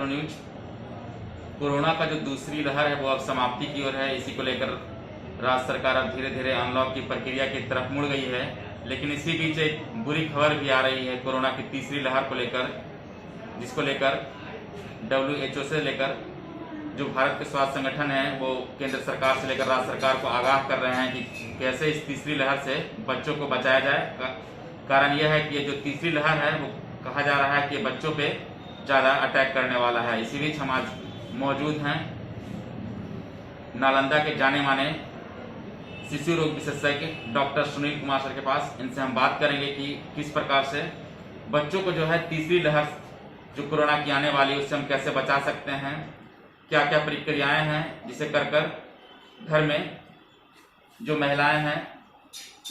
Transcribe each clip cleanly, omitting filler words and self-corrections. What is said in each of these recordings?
News. Corona का जो दूसरी लहर है वो अब समाप्ति की ओर है। इसी को लेकर राज्य सरकार अब धीरे धीरे अनलॉक की प्रक्रिया की तरफ मुड़ गई है। लेकिन इसी बीच एक बुरी खबर भी आ रही है कोरोना की तीसरी लहर को लेकर, जिसको लेकर WHO से लेकर जो भारत के स्वास्थ्य संगठन है वो केंद्र सरकार से लेकर राज्य सरकार को आगाह कर रहे हैं कि कैसे इस तीसरी लहर से बच्चों को बचाया जाए। कारण यह है कि ये जो तीसरी लहर है वो कहा जा रहा है कि बच्चों पे ज़्यादा अटैक करने वाला है। इसी बीच हम आज मौजूद हैं नालंदा के जाने माने शिशु रोग विशेषज्ञ डॉक्टर सुनील कुमार सर के पास। इनसे हम बात करेंगे कि किस प्रकार से बच्चों को जो है तीसरी लहर जो कोरोना की आने वाली है उससे हम कैसे बचा सकते हैं, क्या क्या प्रक्रियाएं हैं जिसे कर घर में जो महिलाएं हैं,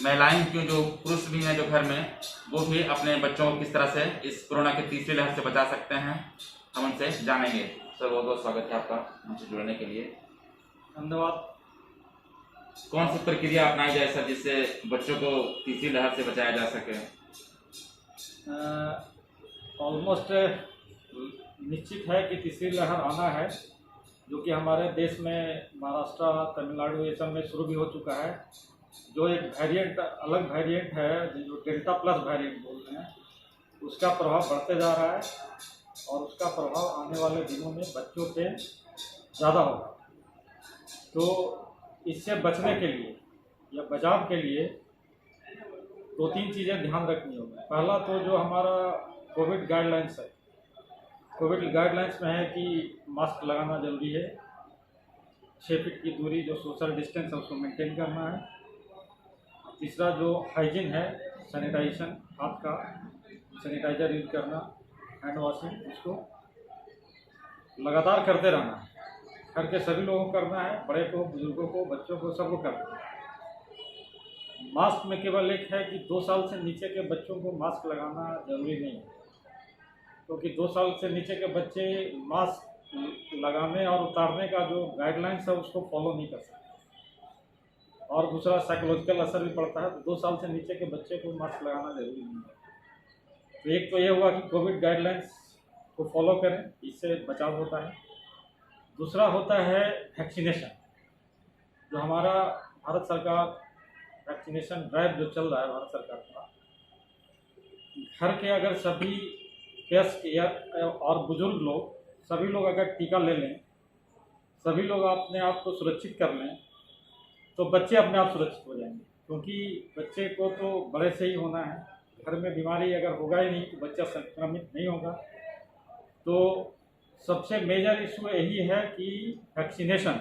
महिलाएं क्यों जो पुरुष भी हैं जो घर में, वो भी अपने बच्चों को किस तरह से इस कोरोना की तीसरी लहर से बचा सकते हैं, हम उनसे जानेंगे। सर बहुत बहुत स्वागत है आपका हमसे जुड़ने के लिए। धन्यवाद। कौन सी प्रक्रिया अपनाई जाए सर जिससे बच्चों को तीसरी लहर से बचाया जा सके? ऑलमोस्ट निश्चित है कि तीसरी लहर आना है, जो कि हमारे देश में महाराष्ट्र, तमिलनाडु ये सब में शुरू भी हो चुका है। जो एक वेरिएंट, अलग वेरिएंट है जो डेल्टा प्लस वेरिएंट बोल रहे हैं, उसका प्रभाव बढ़ते जा रहा है और उसका प्रभाव आने वाले दिनों में बच्चों पे ज़्यादा होगा। तो इससे बचने के लिए या बचाव के लिए 2-3 चीज़ें ध्यान रखनी होगी। पहला तो जो हमारा कोविड गाइडलाइंस है, कोविड गाइडलाइंस में है कि मास्क लगाना जरूरी है, 6 फीट की दूरी जो सोशल डिस्टेंस है उसको मेंटेन करना है। तीसरा जो हाइजीन है, सैनिटाइजेशन, हाथ का सैनिटाइजर यूज करना, हैंड वॉशिंग, उसको लगातार करते रहना है। घर के सभी लोगों को करना है, बड़े को, बुजुर्गों को, बच्चों को, सबको करना है। मास्क में केवल एक है कि 2 साल से नीचे के बच्चों को मास्क लगाना जरूरी नहीं है, क्योंकि 2 साल से नीचे के बच्चे मास्क लगाने और उतारने का जो गाइडलाइंस है उसको फॉलो नहीं कर सकते। और दूसरा साइकोलॉजिकल असर भी पड़ता है, तो 2 साल से नीचे के बच्चे को मास्क लगाना जरूरी नहीं है। तो एक तो ये हुआ कि कोविड गाइडलाइंस को फॉलो करें, इससे बचाव होता है। दूसरा होता है वैक्सीनेशन। जो हमारा भारत सरकार वैक्सीनेशन ड्राइव जो चल रहा है भारत सरकार का, घर के अगर सभी वयस्क या और बुजुर्ग लोग, सभी लोग अगर टीका ले लें, सभी लोग अपने आप को सुरक्षित कर लें, तो बच्चे अपने आप सुरक्षित हो जाएंगे। क्योंकि बच्चे को तो बड़े से ही होना है, घर में बीमारी अगर होगा ही नहीं तो बच्चा संक्रमित नहीं होगा। तो सबसे मेजर इशू यही है कि वैक्सीनेशन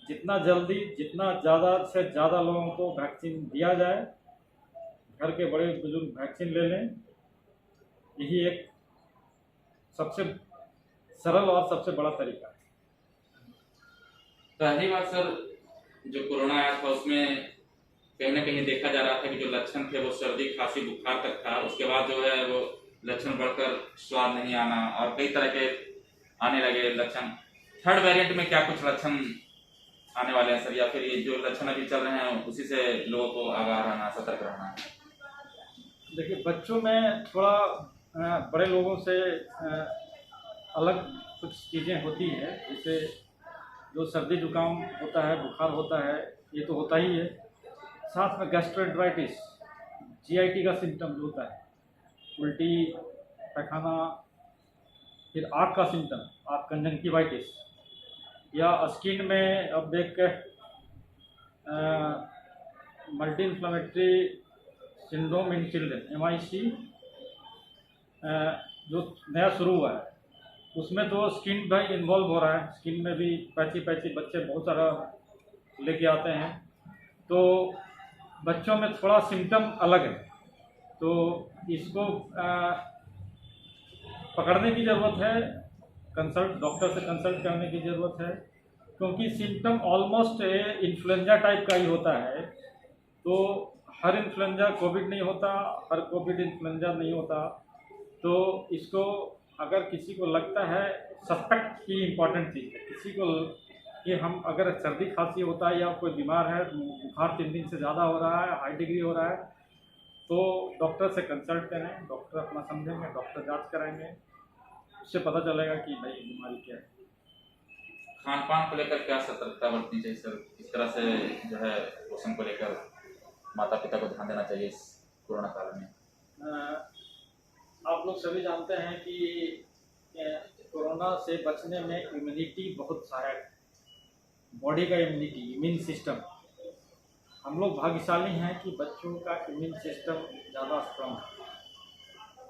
जितना जल्दी, जितना ज़्यादा से ज़्यादा लोगों को वैक्सीन दिया जाए, घर के बड़े बुजुर्ग वैक्सीन ले लें, यही एक सबसे सरल और सबसे बड़ा तरीका है। पहली बार सर जो कोरोना आया था उसमें कहीं ना कहीं देखा जा रहा था कि जो लक्षण थे वो सर्दी, खांसी, बुखार तक था। उसके बाद जो है वो लक्षण बढ़कर स्वाद नहीं आना और कई तरह के आने लगे लक्षण। थर्ड वेरिएंट में क्या कुछ लक्षण आने वाले हैं सर, या फिर ये जो लक्षण अभी चल रहे हैं उसी से लोगों को आगाह रहना, सतर्क रहना है? देखिए, बच्चों में थोड़ा बड़े लोगों से अलग कुछ चीज़ें होती हैं, जैसे जो सर्दी जुकाम होता है, बुखार होता है, ये तो होता ही है। साथ में गैस्ट्रोएंटेराइटिस, GIT का सिम्टम जो होता है, उल्टी, पैखाना, फिर आँख का सिम्टम, आँख कंजंक्टिवाइटिस, या स्किन में अब एक multi inflammatory syndrome in children, MIC, जो नया शुरू हुआ है, उसमें तो स्किन भी इन्वॉल्व हो रहा है। स्किन में भी पैची बच्चे बहुत सारा लेके आते हैं, तो बच्चों में थोड़ा सिम्टम अलग है। तो इसको पकड़ने की ज़रूरत है, डॉक्टर से कंसल्ट करने की ज़रूरत है, क्योंकि सिम्टम ऑलमोस्ट इन्फ्लुएंजा टाइप का ही होता है। तो हर इन्फ्लुएंजा कोविड नहीं होता, हर कोविड इन्फ्लुएंजा नहीं होता। तो इसको अगर किसी को लगता है, सस्पेक्ट की इम्पॉर्टेंट चीज़ है, किसी को कि हम अगर सर्दी खांसी होता है या कोई बीमार है, बुखार 3 दिन से ज़्यादा हो रहा है, हाई डिग्री हो रहा है, तो डॉक्टर से कंसल्ट करें। डॉक्टर अपना समझेंगे, डॉक्टर जांच कराएंगे, उससे पता चलेगा कि भाई बीमारी क्या है। खान पान को लेकर क्या सतर्कता बरतनी चाहिए सर? किस तरह से जो है पोषण को लेकर माता पिता को ध्यान देना चाहिए इस कोरोना काल में? आप लोग सभी जानते हैं कि कोरोना से बचने में इम्यूनिटी बहुत सहायक है। बॉडी का इम्यून सिस्टम, हम लोग भाग्यशाली हैं कि बच्चों का इम्यून सिस्टम ज़्यादा स्ट्रांग है।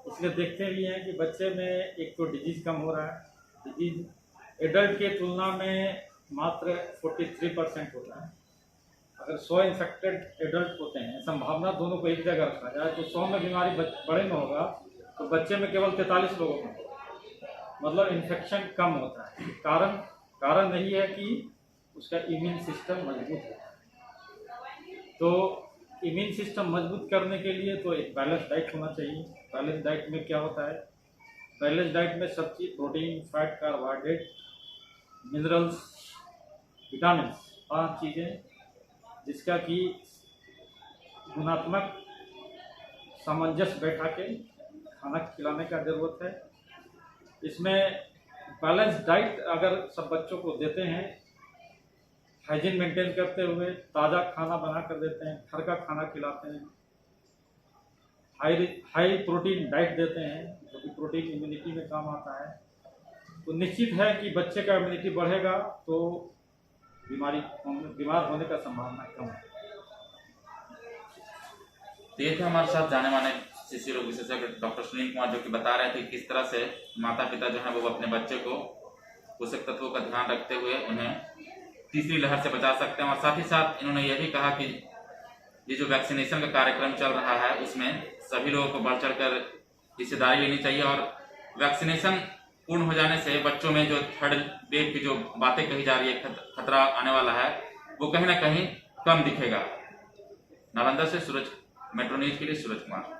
इसलिए देखते भी हैं कि बच्चे में एक तो डिजीज़ कम हो रहा है। डिजीज़ एडल्ट के तुलना में मात्र 43% होता है। अगर 100 इन्फेक्टेड एडल्ट होते हैं, संभावना दोनों को एक जगह रखा जाए तो 100 में बीमारी बड़े में होगा तो बच्चे में केवल 43 लोगों में होगा, मतलब इन्फेक्शन कम होता है। कारण यही है कि उसका इम्यून सिस्टम मजबूत है। तो इम्यून सिस्टम मजबूत करने के लिए तो एक बैलेंस डाइट होना चाहिए। बैलेंस डाइट में क्या होता है? बैलेंस डाइट में सब चीज़ protein, fat, carbohydrate, minerals, vitamin, 5 चीज़ें जिसका कि गुणात्मक सामंजस्य बैठा के खाना खिलाने का ज़रूरत है। इसमें बैलेंस डाइट अगर सब बच्चों को देते हैं, हाइजीन मेंटेन करते हुए ताज़ा खाना बना कर देते हैं, घर का खाना खिलाते हैं, हाई प्रोटीन डाइट देते हैं जो कि प्रोटीन इम्यूनिटी में काम आता है, तो निश्चित है कि बच्चे का इम्यूनिटी बढ़ेगा तो बीमार होने का संभावना कम है। तो ये थे हमारे साथ जाने माने शिशु रोग विशेषज्ञ डॉक्टर सुनील कुमार, जो कि बता रहे थे किस तरह से माता पिता जो है वो अपने बच्चे को पोषक तत्वों का ध्यान रखते हुए उन्हें तीसरी लहर से बचा सकते हैं। और साथ ही साथ इन्होंने यह भी कहा कि ये जो वैक्सीनेशन का कार्यक्रम चल रहा है उसमें सभी लोगों को बढ़ चढ़कर हिस्सेदारी लेनी चाहिए और वैक्सीनेशन पूर्ण हो जाने से बच्चों में जो थर्ड वेव की जो बातें कही जा रही है, खतरा आने वाला है, वो कहीं ना कहीं कम दिखेगा। नालंदा से सूरज, मेट्रो न्यूज के लिए सूरज कुमार।